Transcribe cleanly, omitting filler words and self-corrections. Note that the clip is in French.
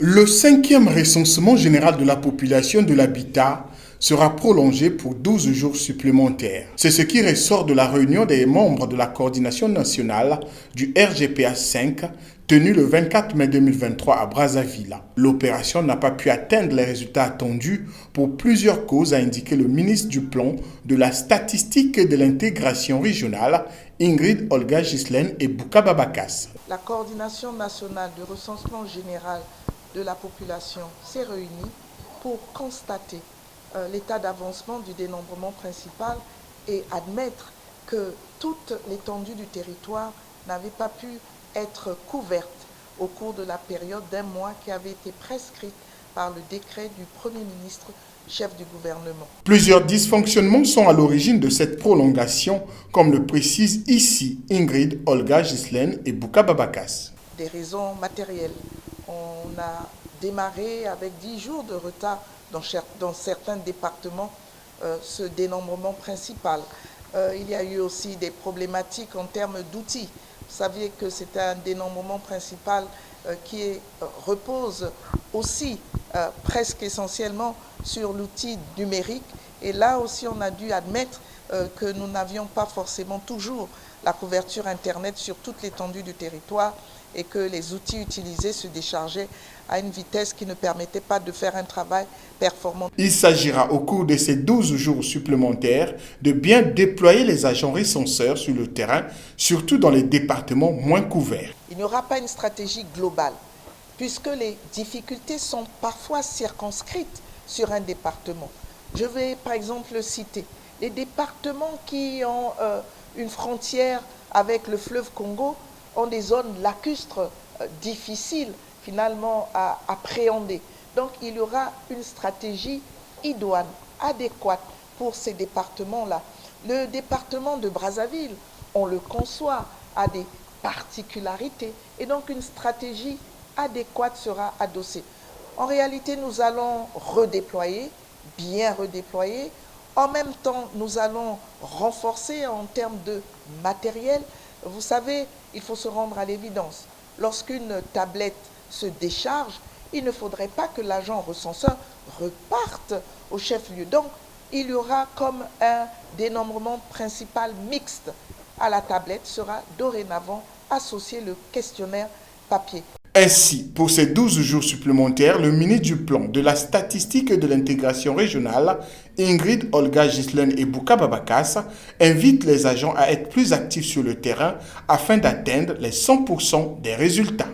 Le cinquième recensement général de la population de l'habitat sera prolongé pour 12 jours supplémentaires. C'est ce qui ressort de la réunion des membres de la coordination nationale du RGPA 5 tenue le 24 mai 2023 à Brazzaville. L'opération n'a pas pu atteindre les résultats attendus pour plusieurs causes, a indiqué le ministre du Plan, de la Statistique et de l'Intégration régionale, Ingrid Olga Ghislaine et Bouka Babakas. La coordination nationale de recensement général de la population s'est réunie pour constater l'état d'avancement du dénombrement principal et admettre que toute l'étendue du territoire n'avait pas pu être couverte au cours de la période d'un mois qui avait été prescrite par le décret du Premier ministre, chef du gouvernement. Plusieurs dysfonctionnements sont à l'origine de cette prolongation, comme le précise ici Ingrid Olga Ghislaine et Bouka Babakas. Des raisons matérielles. On a démarré avec 10 jours de retard dans certains départements ce dénombrement principal. Il y a eu aussi des problématiques en termes d'outils. Vous saviez que c'est un dénombrement principal qui repose aussi presque essentiellement sur l'outil numérique. Et là aussi, on a dû admettre que nous n'avions pas forcément toujours la couverture Internet sur toute l'étendue du territoire et que les outils utilisés se déchargeaient à une vitesse qui ne permettait pas de faire un travail performant. Il s'agira au cours de ces 12 jours supplémentaires de bien déployer les agents recenseurs sur le terrain, surtout dans les départements moins couverts. Il n'y aura pas une stratégie globale, puisque les difficultés sont parfois circonscrites sur un département. Je vais par exemple citer les départements qui ont une frontière avec le fleuve Congo ont des zones lacustres difficiles finalement à appréhender. Donc il y aura une stratégie idoine, adéquate pour ces départements-là. Le département de Brazzaville, on le conçoit, a des particularités et donc une stratégie adéquate sera adossée. En réalité, nous allons redéployer, bien redéployer. En même temps, nous allons renforcer en termes de matériel. Vous savez, il faut se rendre à l'évidence. Lorsqu'une tablette se décharge, il ne faudrait pas que l'agent recenseur reparte au chef-lieu. Donc, il y aura comme un dénombrement principal mixte. À la tablette sera dorénavant associé le questionnaire papier. Ainsi, pour ces 12 jours supplémentaires, le ministre du Plan, de la Statistique et de l'Intégration régionale, Ingrid Olga Ghislaine et Bouka Babakas, invite les agents à être plus actifs sur le terrain afin d'atteindre les 100% des résultats.